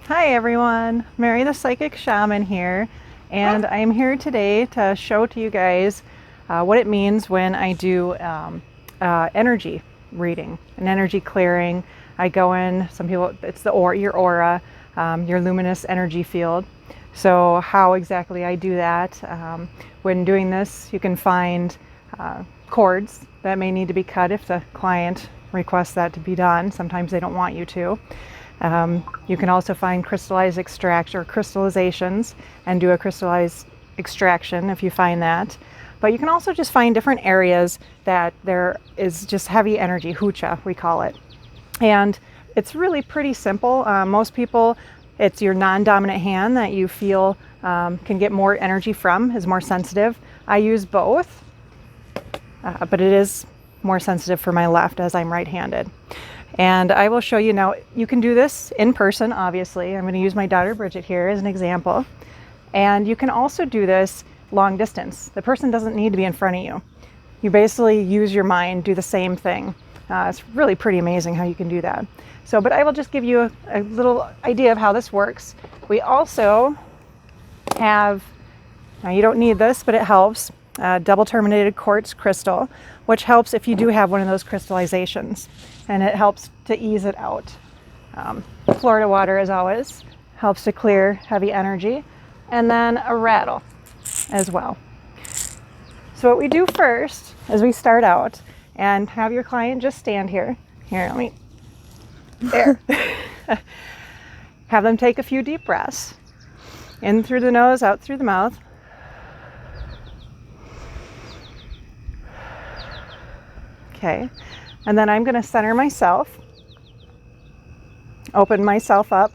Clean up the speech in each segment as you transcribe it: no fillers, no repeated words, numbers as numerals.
Hi everyone, Mary the Psychic Shaman here, and I am here today to show to you guys what it means when I do energy reading, an energy clearing. I go in, some people, it's your aura, your luminous energy field. So how exactly I do that, when doing this, you can find cords that may need to be cut if the client requests that to be done. Sometimes they don't want you to. You can also find crystallized extraction or crystallizations and do a crystallized extraction if you find that. But you can also just find different areas that there is just heavy energy, hucha we call it. And it's really pretty simple. Most people, it's your non-dominant hand that you feel can get more energy from, is more sensitive. I use both, but it is more sensitive for my left as I'm right-handed. And I will show you now, you can do this in person, obviously. I'm going to use my daughter Bridget here as an example. And you can also do this long distance. The person doesn't need to be in front of you. You basically use your mind, do the same thing. It's really pretty amazing how you can do that. So, but I will just give you a little idea of how this works. We also have, now you don't need this, but it helps, double terminated quartz crystal, which helps if you do have one of those crystallizations, and it helps to ease it out. Florida water, as always, helps to clear heavy energy, and then a rattle as well. So what we do first is we start out and have your client just stand here. Here, let me, there. Have them take a few deep breaths, in through the nose, out through the mouth. Okay, and then I'm going to center myself, open myself up,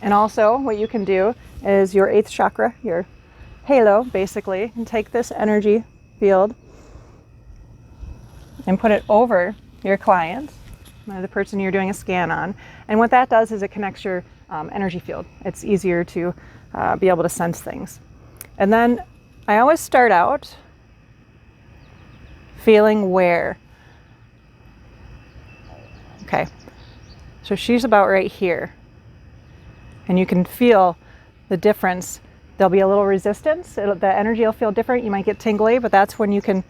and also what you can do is your 8th chakra, your halo basically, and take this energy field and put it over your client, the person you're doing a scan on. And what that does is it connects your energy field. It's easier to be able to sense things. And then I always start out feeling where. Okay, so she's about right here. And you can feel the difference. There'll be a little resistance. The energy will feel different. You might get tingly, but that's when you can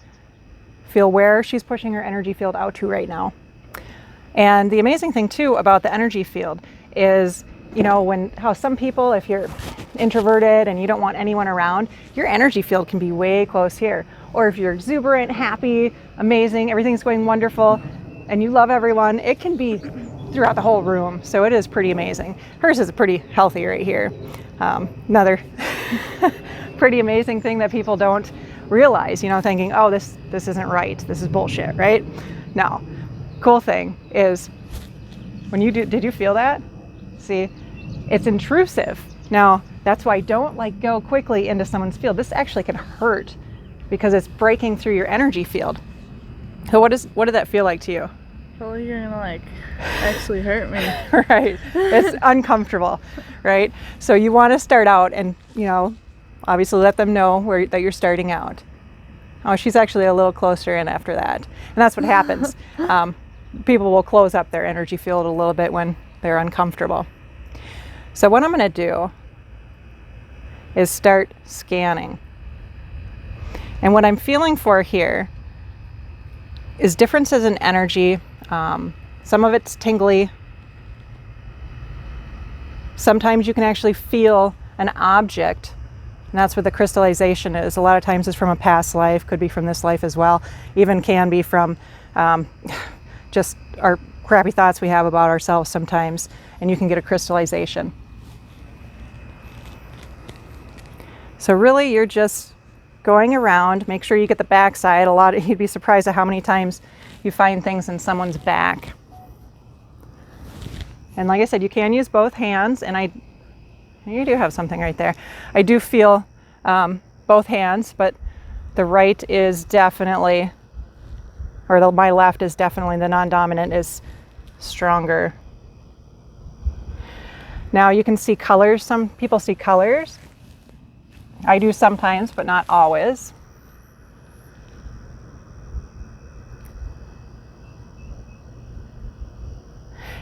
feel where she's pushing her energy field out to right now. And the amazing thing too about the energy field is, you know, how some people, if you're introverted and you don't want anyone around, your energy field can be way close here. Or if you're exuberant, happy, amazing, everything's going wonderful, and you love everyone, it can be throughout the whole room. So it is pretty amazing. Hers is pretty healthy right here. Another pretty amazing thing that people don't realize, you know, thinking, oh, this isn't right, this is bullshit, right? No. Cool thing is, when you did you feel that? See, it's intrusive. Now, that's why don't go quickly into someone's field. This actually can hurt because it's breaking through your energy field. So what did that feel like to you? Well, you're gonna actually hurt me. Right, it's uncomfortable, right? So you want to start out and, you know, obviously let them know that you're starting out. Oh, she's actually a little closer in after that. And that's what happens. People will close up their energy field a little bit when they're uncomfortable. So what I'm going to do is start scanning. And what I'm feeling for here is differences in energy. Some of it's tingly. Sometimes you can actually feel an object, and that's what the crystallization is. A lot of times it's from a past life, could be from this life as well, even can be from just our crappy thoughts we have about ourselves sometimes, and you can get a crystallization. So really you're just going around, make sure you get the back side. You'd be surprised at how many times you find things in someone's back. And like I said, you can use both hands, and you do have something right there. I do feel both hands, but the right is definitely, my left is definitely, the non-dominant is stronger. Now you can see colors. Some people see colors. I do sometimes, but not always.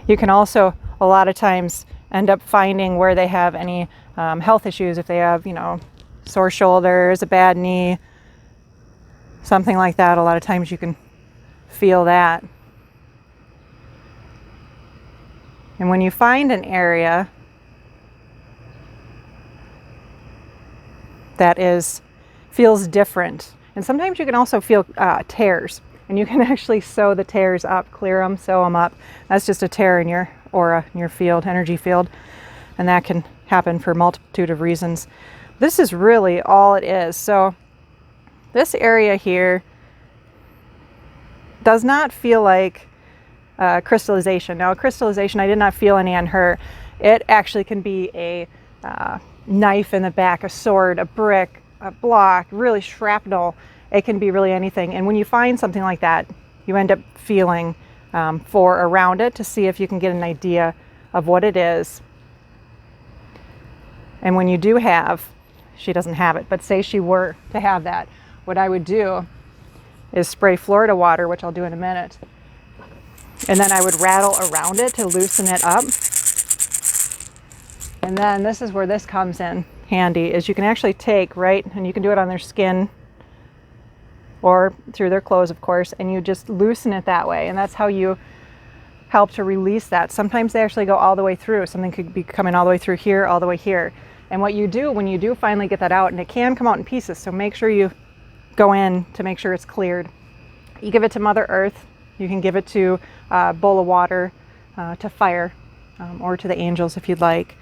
You can also a lot of times end up finding where they have any health issues, if they have, sore shoulders, a bad knee, something like that. A lot of times you can feel that. And when you find an area that feels different, and sometimes you can also feel tears, and you can actually sew the tears up, clear them, sew them up. That's just a tear in your aura, in your field, energy field, and that can happen for a multitude of reasons. This is really all it is. So this area here does not feel like crystallization. Now, crystallization, I did not feel any on her. It actually can be a knife in the back, a sword, a brick, a block, really shrapnel. It can be really anything. And when you find something like that, you end up feeling for around it to see if you can get an idea of what it is. And when you do have, she doesn't have it, but say she were to have that, what I would do is spray Florida water, which I'll do in a minute. And then I would rattle around it to loosen it up. And then this is where this comes in handy, is you can actually take, right, and you can do it on their skin or through their clothes, of course, and you just loosen it that way. And that's how you help to release that. Sometimes they actually go all the way through. Something could be coming all the way through here, all the way here. And what you do when you do finally get that out, and it can come out in pieces, so make sure you go in to make sure it's cleared. You give it to Mother Earth. You can give it to a bowl of water, to fire, or to the angels if you'd like.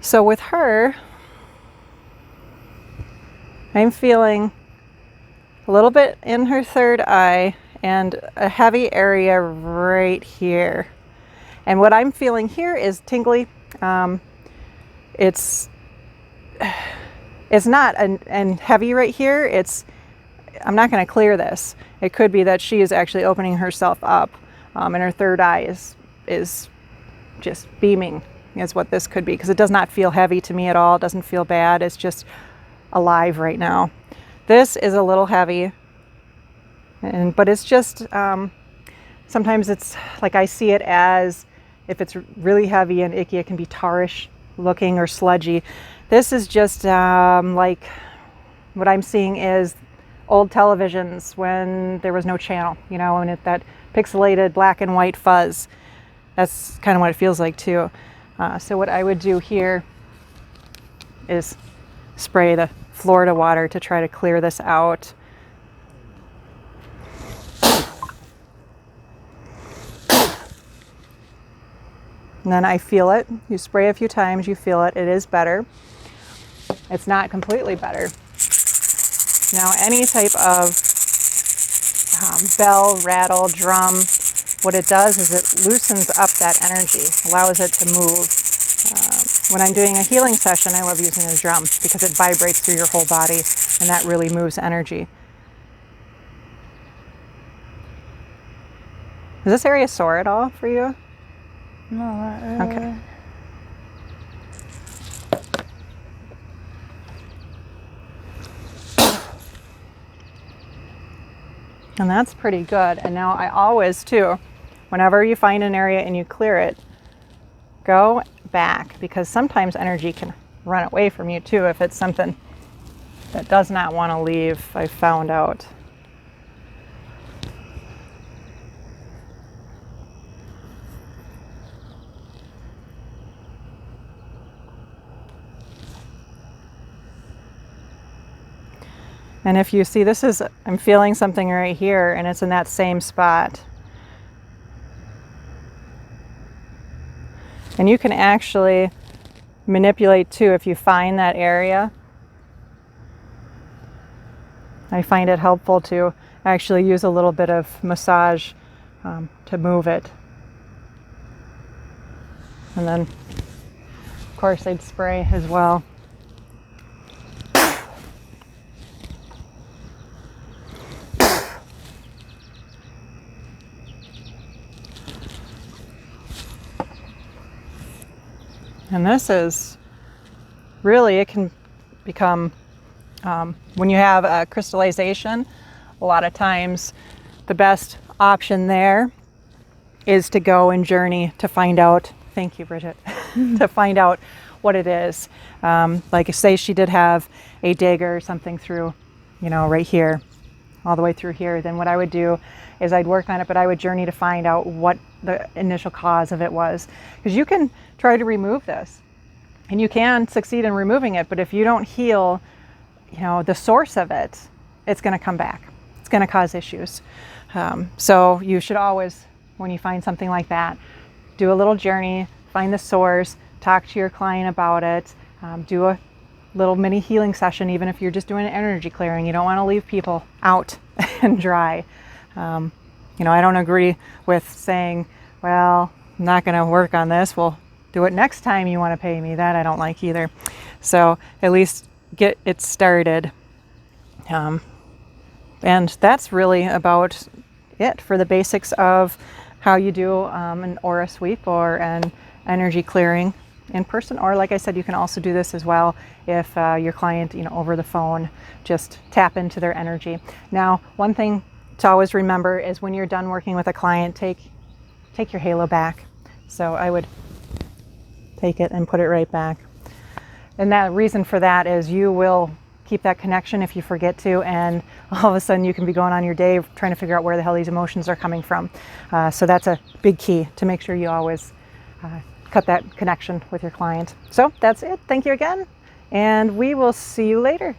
So with her, I'm feeling a little bit in her third eye and a heavy area right here. And what I'm feeling here is tingly. It's not and heavy right here. I'm not going to clear this. It could be that she is actually opening herself up, and her third eye is just beaming, is what this could be, because it does not feel heavy to me at all. It doesn't feel bad. It's just alive right now. This is a little heavy, but it's just sometimes it's like I see it as if it's really heavy and icky, it can be tarish looking or sludgy. This is just like what I'm seeing is old televisions when there was no channel, and that pixelated black and white fuzz. That's kind of what it feels like too. So what I would do here is spray the Florida water to try to clear this out. And then I feel it. You spray a few times, you feel it. It is better. It's not completely better. Now, any type of bell, rattle, drum, what it does is it loosens up that energy, allows it to move. When I'm doing a healing session, I love using a drum because it vibrates through your whole body, and that really moves energy. Is this area sore at all for you? No, not really. Okay. And that's pretty good. And now I always, too, whenever you find an area and you clear it, go back, because sometimes energy can run away from you, too, if it's something that does not want to leave, I found out. And if you see, I'm feeling something right here, and it's in that same spot. And you can actually manipulate too if you find that area. I find it helpful to actually use a little bit of massage to move it. And then, of course, I'd spray as well. And this is really, it can become, when you have a crystallization, a lot of times the best option there is to go and journey to find out, thank you, Bridget, to find out what it is. Like say she did have a dagger or something through, you know, right here, all the way through here, then what I would do is I'd work on it, but I would journey to find out what the initial cause of it was. Because you can try to remove this and you can succeed in removing it, but if you don't heal, you know, the source of it, it's going to come back. It's going to cause issues. So you should always, when you find something like that, do a little journey, find the source, talk to your client about it, do a little mini healing session, even if you're just doing an energy clearing. You don't want to leave people out and dry. You know, I don't agree with saying, well, I'm not going to work on this. Well, do it next time you want to pay me. That I don't like either. So at least get it started. And that's really about it for the basics of how you do an aura sweep or an energy clearing in person. Or like I said, you can also do this as well if your client, you know, over the phone, just tap into their energy. Now, one thing to always remember is when you're done working with a client, take your halo back. So I would take it and put it right back. And that reason for that is you will keep that connection if you forget to, and all of a sudden you can be going on your day trying to figure out where the hell these emotions are coming from. So that's a big key to make sure you always cut that connection with your client. So that's it. Thank you again, and we will see you later.